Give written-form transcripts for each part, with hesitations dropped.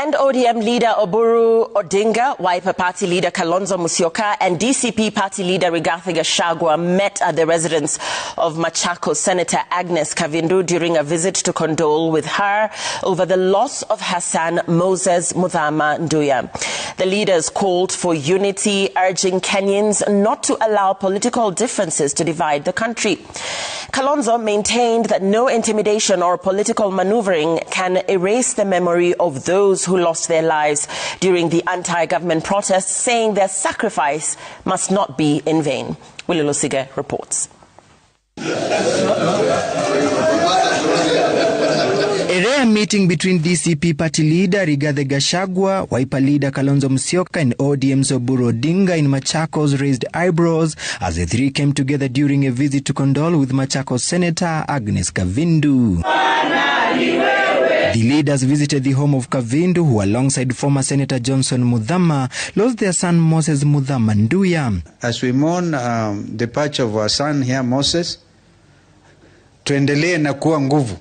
And ODM leader Oburu Odinga, Wiper Party leader Kalonzo Musyoka, and DCP Party leader Rigathi Gachagua met at the residence of Machakos Senator Agnes Kavindu during a visit to condole with her over the loss of her son Moses Muthama Nduya. The leaders called for unity, urging Kenyans not to allow political differences to divide the country. Kalonzo maintained that no intimidation or political maneuvering can erase the memory of those who lost their lives during the anti-government protests, saying their sacrifice must not be in vain. Willie Lusige reports. A rare meeting between DCP party leader Rigathi Gachagua, Wiper leader Kalonzo Musyoka and ODM's Oburu Odinga in Machakos raised eyebrows as the three came together during a visit to condole with Machakos Senator Agnes Kavindu. The leaders visited the home of Kavindu, who alongside former Senator Johnson Muthama lost their son Moses Muthama Nduya. As we mourn the departure of our son here, Moses, tuendelee na kuwa nguvu.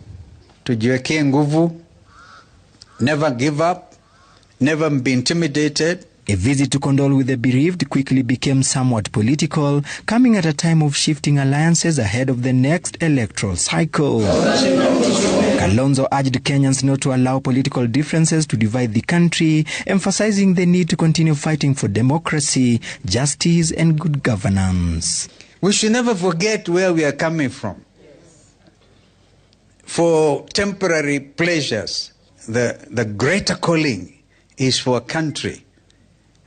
Tujiwekee nguvu, never give up, never be intimidated. A visit to condole with the bereaved quickly became somewhat political, coming at a time of shifting alliances ahead of the next electoral cycle. Kalonzo urged Kenyans not to allow political differences to divide the country, emphasizing the need to continue fighting for democracy, justice, and good governance. We should never forget where we are coming from. For temporary pleasures, the greater calling is for a country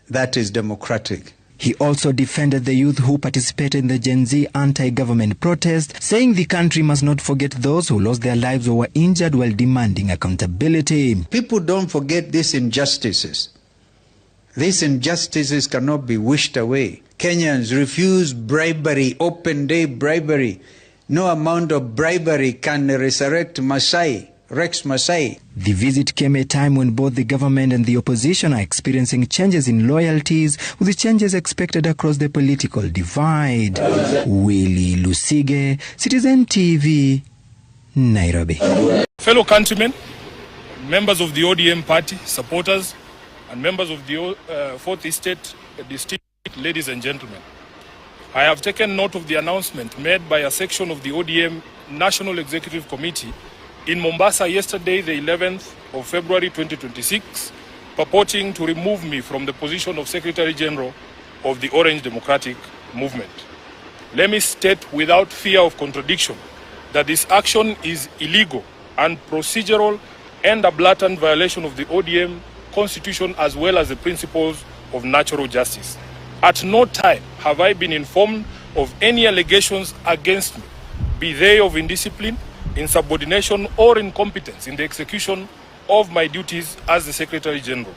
that is democratic. He also defended the youth who participated in the Gen Z anti-government protest, saying the country must not forget those who lost their lives or were injured while demanding accountability. People don't forget these injustices. These injustices cannot be wished away. Kenyans refuse bribery, open day bribery. No amount of bribery can resurrect Rex Masai. The visit came at a time when both the government and the opposition are experiencing changes in loyalties, with the changes expected across the political divide. Willie Lusige, Citizen TV, Nairobi. Fellow countrymen, members of the ODM party, supporters, and members of the 4th Estate District, ladies and gentlemen, I have taken note of the announcement made by a section of the ODM National Executive Committee in Mombasa yesterday, the 11th of February 2026, purporting to remove me from the position of Secretary General of the Orange Democratic Movement. Let me state without fear of contradiction that this action is illegal and procedural and a blatant violation of the ODM Constitution as well as the principles of natural justice. At no time have I been informed of any allegations against me, be they of indiscipline, insubordination, or incompetence in the execution of my duties as the Secretary General.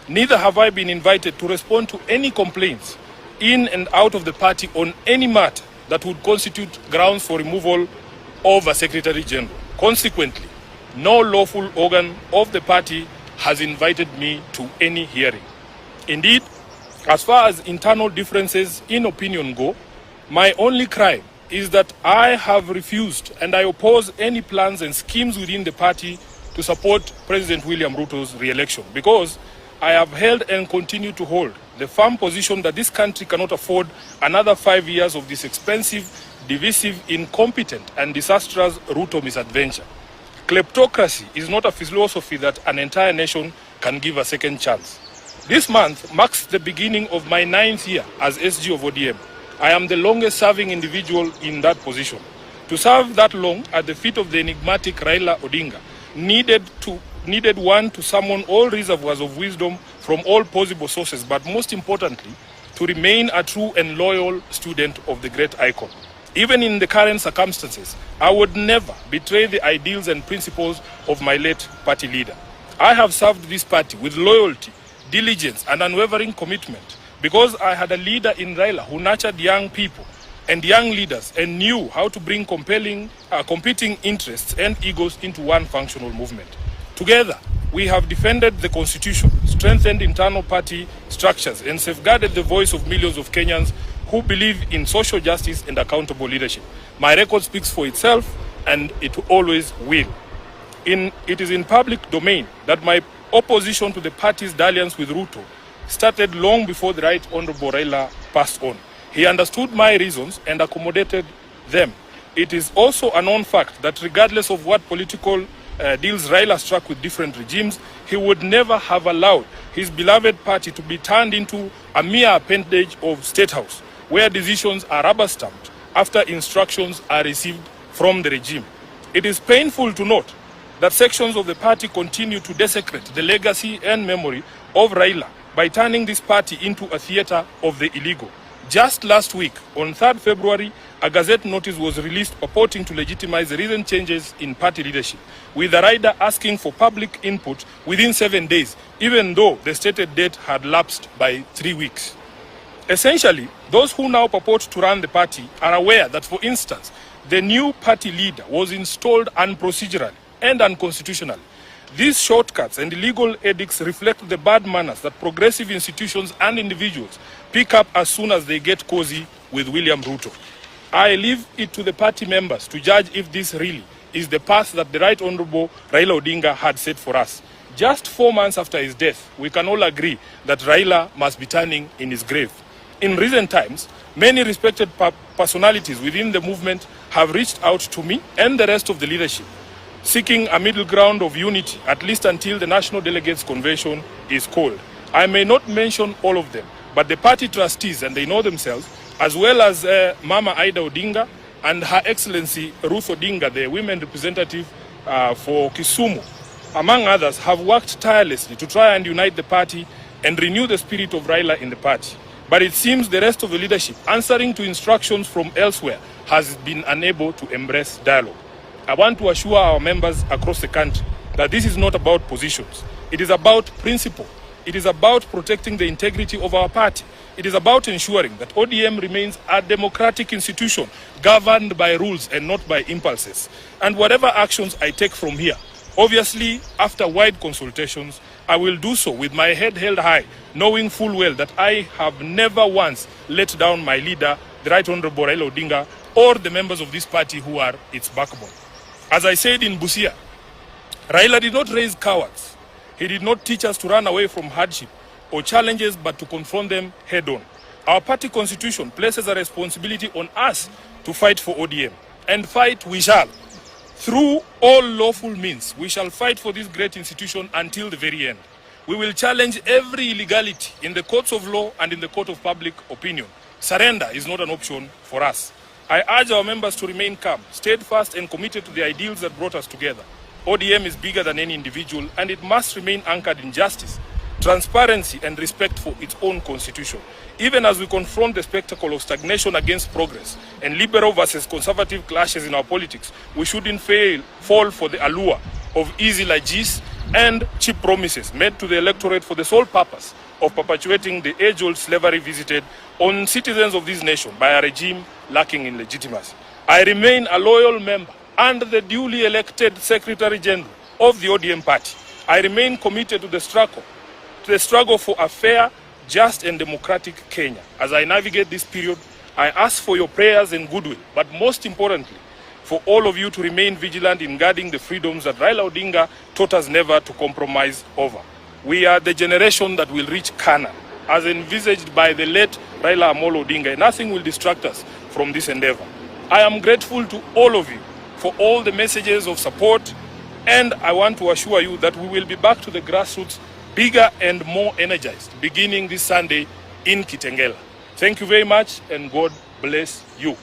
Neither have I been invited to respond to any complaints in and out of the party on any matter that would constitute grounds for removal of a Secretary General. Consequently, no lawful organ of the party has invited me to any hearing. Indeed, as far as internal differences in opinion go, my only crime is that I have refused and I oppose any plans and schemes within the party to support President William Ruto's re-election, because I have held and continue to hold the firm position that this country cannot afford another 5 years of this expensive, divisive, incompetent and disastrous Ruto misadventure. Kleptocracy is not a philosophy that an entire nation can give a second chance. This month marks the beginning of my 9th year as SG of ODM. I am the longest serving individual in that position. To serve that long at the feet of the enigmatic Raila Odinga needed one to summon all reservoirs of wisdom from all possible sources, but most importantly, to remain a true and loyal student of the great icon. Even in the current circumstances, I would never betray the ideals and principles of my late party leader. I have served this party with loyalty, diligence, and unwavering commitment, because I had a leader in Raila who nurtured young people and young leaders and knew how to bring competing interests and egos into one functional movement. Together, we have defended the Constitution, strengthened internal party structures, and safeguarded the voice of millions of Kenyans who believe in social justice and accountable leadership. My record speaks for itself, and it always will. It is in public domain that my opposition to the party's dalliance with Ruto started long before the Right Honorable Raila passed on. He understood my reasons and accommodated them. It is also a known fact that regardless of what political deals Raila struck with different regimes, he would never have allowed his beloved party to be turned into a mere appendage of State House, where decisions are rubber-stamped after instructions are received from the regime. It is painful to note that sections of the party continue to desecrate the legacy and memory of Raila by turning this party into a theater of the illegal. Just last week, on 3rd February, a Gazette notice was released purporting to legitimize the recent changes in party leadership, with the rider asking for public input within 7 days, even though the stated date had lapsed by 3 weeks. Essentially, those who now purport to run the party are aware that, for instance, the new party leader was installed unprocedurally and unconstitutionally. These shortcuts and illegal edicts reflect the bad manners that progressive institutions and individuals pick up as soon as they get cozy with William Ruto. I leave it to the party members to judge if this really is the path that the Right Honorable Raila Odinga had set for us. Just 4 months after his death, we can all agree that Raila must be turning in his grave. In recent times, many respected personalities within the movement have reached out to me and the rest of the leadership, seeking a middle ground of unity, at least until the National Delegates Convention is called. I may not mention all of them, but the party trustees, and they know themselves, as well as Mama Ida Odinga and Her Excellency Ruth Odinga, the women representative for Kisumu, among others, have worked tirelessly to try and unite the party and renew the spirit of Raila in the party. But it seems the rest of the leadership, answering to instructions from elsewhere, has been unable to embrace dialogue. I want to assure our members across the country that this is not about positions. It is about principle. It is about protecting the integrity of our party. It is about ensuring that ODM remains a democratic institution governed by rules and not by impulses. And whatever actions I take from here, obviously after wide consultations, I will do so with my head held high, knowing full well that I have never once let down my leader, the Right Honorable Raila Odinga, or the members of this party who are its backbone. As I said in Busia, Raila did not raise cowards. He did not teach us to run away from hardship or challenges, but to confront them head-on. Our party constitution places a responsibility on us to fight for ODM, and fight we shall. Through all lawful means, we shall fight for this great institution until the very end. We will challenge every illegality in the courts of law and in the court of public opinion. Surrender is not an option for us. I urge our members to remain calm, steadfast and committed to the ideals that brought us together. ODM is bigger than any individual, and it must remain anchored in justice, transparency and respect for its own constitution. Even as we confront the spectacle of stagnation against progress and liberal versus conservative clashes in our politics, we shouldn't fall for the allure of easy largesse and cheap promises made to the electorate for the sole purpose of perpetuating the age-old slavery visited on citizens of this nation by a regime lacking in legitimacy. I remain a loyal member and the duly elected Secretary General of the ODM party. I remain committed to the struggle for a fair, just and democratic Kenya. As I navigate this period, I ask for your prayers and goodwill, but most importantly, for all of you to remain vigilant in guarding the freedoms that Raila Odinga taught us never to compromise over. We are the generation that will reach Canaan, as envisaged by the late Raila Amolo Odinga, and nothing will distract us from this endeavor. I am grateful to all of you for all the messages of support, and I want to assure you that we will be back to the grassroots, bigger and more energized, beginning this Sunday in Kitengela. Thank you very much, and God bless you.